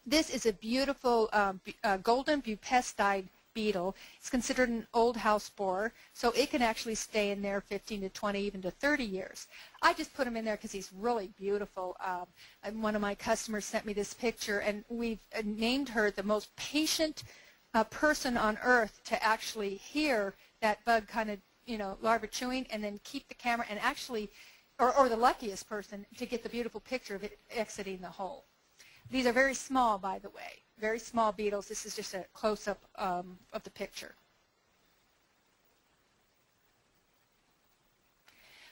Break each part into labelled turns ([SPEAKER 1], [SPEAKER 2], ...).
[SPEAKER 1] This is a beautiful golden Buprestid beetle. It's considered an old house borer, so it can actually stay in there 15 to 20, even to 30 years. I just put him in there because he's really beautiful. And one of my customers sent me this picture, and we've named her the most patient person on earth to actually hear that bug kind of, larva chewing, and then keep the camera and actually, or the luckiest person to get the beautiful picture of it exiting the hole. These are very small, by the way, very small beetles. This is just a close-up of the picture.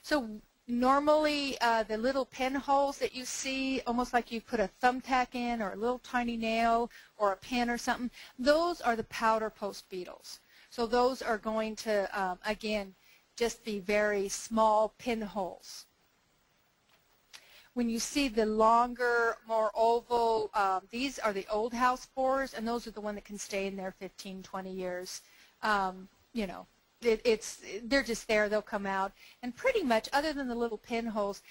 [SPEAKER 1] So normally the little pinholes that you see, almost like you put a thumbtack in or a little tiny nail or a pin or something, those are the powder post beetles. So those are going to, again, just be very small pinholes. When you see the longer, more oval, these are the old house borers, and those are the ones that can stay in there 15, 20 years. They're just there, they'll come out. And pretty much, other than the little pinholes,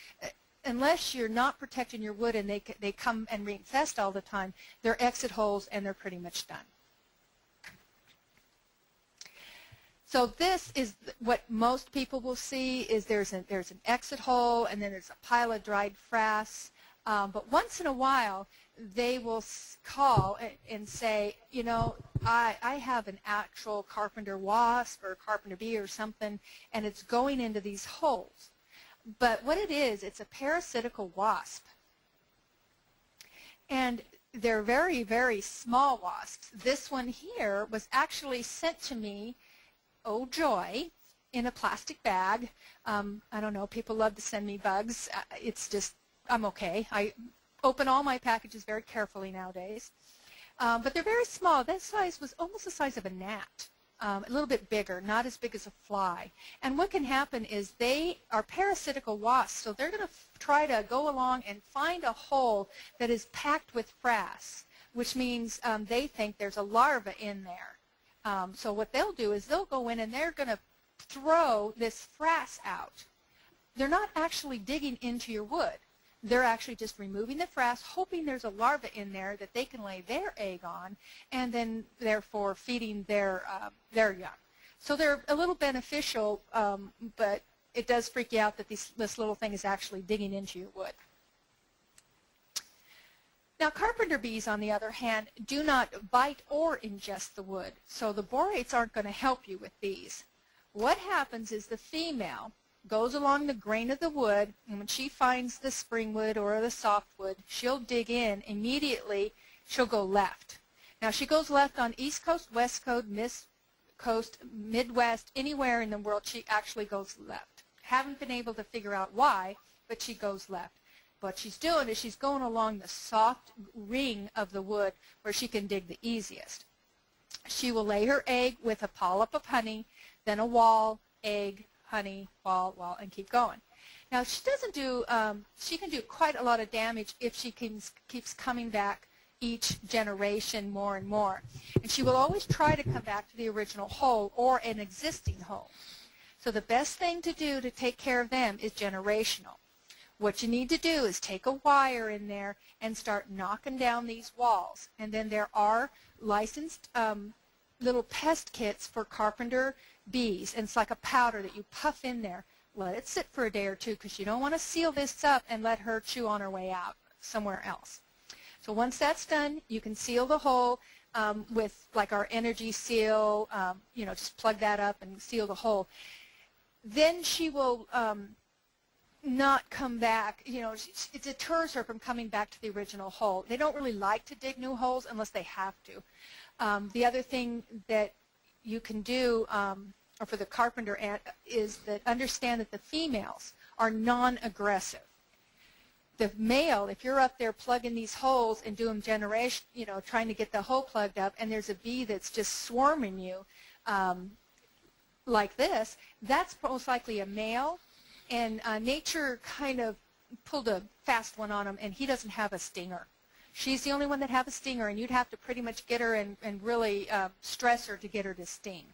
[SPEAKER 1] unless you're not protecting your wood and they come and reinfest all the time, they're exit holes and they're pretty much done. So this is what most people will see, is there's an exit hole and then there's a pile of dried frass. But once in a while, they will call and say, I have an actual carpenter wasp or carpenter bee or something, and it's going into these holes. But what it is, it's a parasitical wasp. And they're very, very small wasps. This one here was actually sent to me, oh joy, in a plastic bag. I don't know, people love to send me bugs. It's just, I'm okay. I open all my packages very carefully nowadays. But they're very small. That size was almost the size of a gnat, a little bit bigger, not as big as a fly. And what can happen is they are parasitical wasps, so they're going to try to go along and find a hole that is packed with frass, which means they think there's a larva in there. So what they'll do is they'll go in and they're going to throw this frass out. They're not actually digging into your wood. They're actually just removing the frass, hoping there's a larva in there that they can lay their egg on, and then therefore feeding their young. So they're a little beneficial, but it does freak you out that this little thing is actually digging into your wood. Now, carpenter bees, on the other hand, do not bite or ingest the wood, so the borates aren't going to help you with these. What happens is the female goes along the grain of the wood, and when she finds the spring wood or the softwood, she'll dig in. Immediately, she'll go left. Now, she goes left on East Coast, West Coast, Midwest, anywhere in the world, she actually goes left. Haven't been able to figure out why, but she goes left. What she's doing is she's going along the soft ring of the wood where she can dig the easiest. She will lay her egg with a polyp of honey, then a wall, egg, honey, wall, and keep going. Now, she doesn't do, she can do quite a lot of damage if she keeps coming back each generation more and more. And she will always try to come back to the original hole or an existing hole. So the best thing to do to take care of them is generational. What you need to do is take a wire in there and start knocking down these walls. And then there are licensed little pest kits for carpenter bees, and it's like a powder that you puff in there. Let it sit for a day or two because you don't want to seal this up and let her chew on her way out somewhere else. So once that's done, you can seal the hole with like our energy seal, just plug that up and seal the hole. Then she will not come back, it deters her from coming back to the original hole. They don't really like to dig new holes unless they have to. The other thing that you can do or for the carpenter ant is that understand that the females are non-aggressive. The male, if you're up there plugging these holes and doing generation, trying to get the hole plugged up, and there's a bee that's just swarming you like this, that's most likely a male. And nature kind of pulled a fast one on him, and he doesn't have a stinger. She's the only one that have a stinger, and you'd have to pretty much get her and really stress her to get her to sting.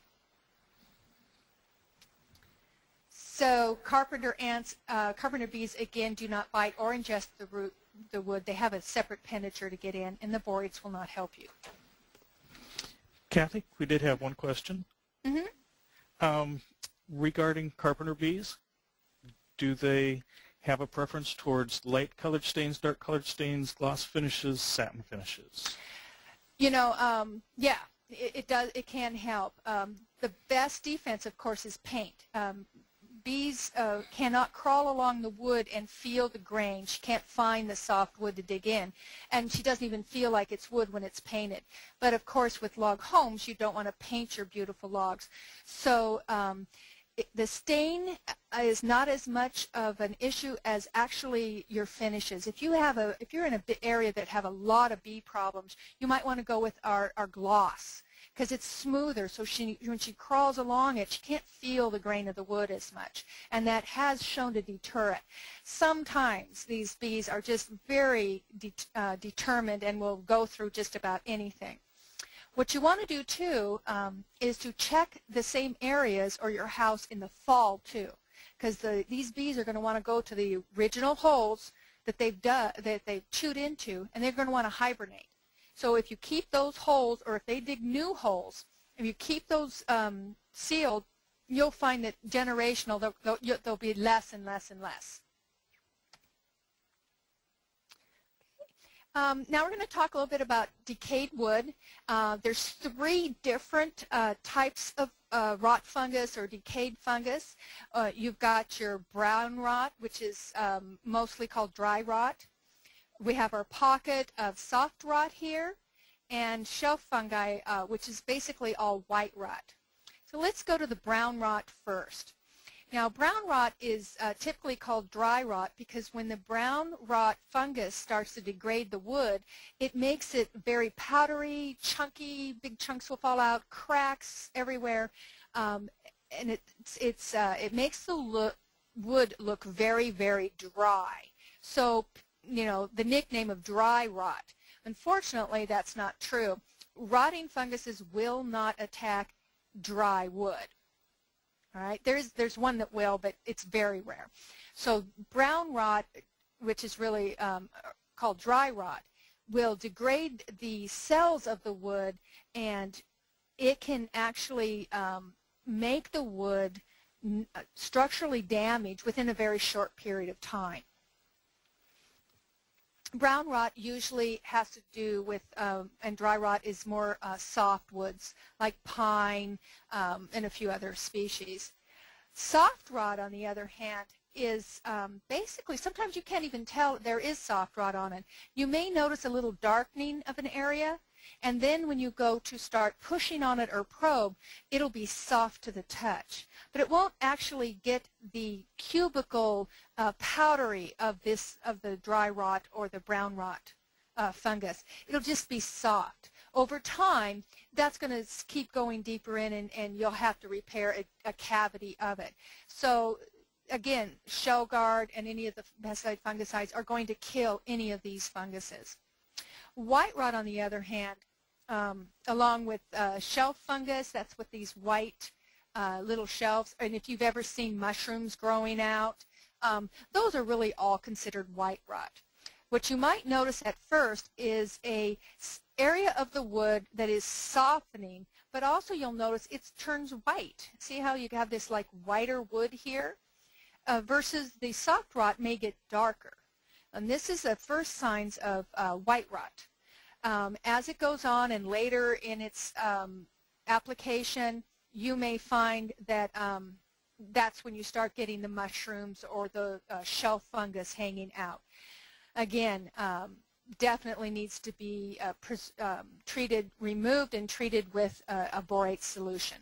[SPEAKER 1] So carpenter ants, carpenter bees, again, do not bite or ingest the the wood. They have a separate penetrator to get in, and the borates will not help you.
[SPEAKER 2] Kathy, we did have one question. Regarding Carpenter Bees, do they have a preference towards light colored stains, dark colored stains, gloss finishes, satin finishes?
[SPEAKER 1] You know, yeah, it can help. The best defense, of course, is paint. Bees cannot crawl along the wood and feel the grain. She can't find the soft wood to dig in, and she doesn't even feel like it's wood when it's painted. But of course, with log homes, you don't want to paint your beautiful logs. So the stain is not as much of an issue as actually your finishes. If you're in an area that have a lot of bee problems, you might want to go with our gloss, because it's smoother, so when she crawls along it, she can't feel the grain of the wood as much, and that has shown to deter it. Sometimes these bees are just very determined and will go through just about anything. What you want to do too is to check the same areas or your house in the fall too, because these bees are going to want to go to the original holes that they've chewed into, and they're going to want to hibernate. So if you keep those holes, or if they dig new holes, if you keep those sealed, you'll find that generational, there'll be less and less and less. Now we're going to talk a little bit about decayed wood. There's 3 different types of rot fungus or decayed fungus. You've got your brown rot, which is mostly called dry rot. We have our pocket of soft rot here, and shelf fungi, which is basically all white rot. So let's go to the brown rot first. Now, brown rot is typically called dry rot because when the brown rot fungus starts to degrade the wood, it makes it very powdery, chunky, big chunks will fall out, cracks everywhere, and it makes the wood look very, very dry. So, you know, the nickname of dry rot. Unfortunately, that's not true. Rotting funguses will not attack dry wood. All right, there's one that will, but it's very rare. So brown rot, which is really called dry rot, will degrade the cells of the wood, and it can actually make the wood structurally damaged within a very short period of time. Brown rot usually has to do with, and dry rot is more soft woods like pine and a few other species. Soft rot, on the other hand, is basically, sometimes you can't even tell there is soft rot on it. You may notice a little darkening of an area, and then when you go to start pushing on it or probe, it'll be soft to the touch. But it won't actually get the cubical powdery of the dry rot or the brown rot fungus. It'll just be soft. Over time, that's going to keep going deeper in, and you'll have to repair a cavity of it. So again, shell guard and any of the pesticide fungicides are going to kill any of these funguses. White rot, on the other hand, along with shelf fungus, that's with these white little shelves, and if you've ever seen mushrooms growing out, those are really all considered white rot. What you might notice at first is an area of the wood that is softening, but also you'll notice it turns white. See how you have this like whiter wood here? Versus the soft rot may get darker. And this is the first signs of white rot. As it goes on and later in its application, you may find that that's when you start getting the mushrooms or the shelf fungus hanging out. Again, definitely needs to be removed and treated with a borate solution.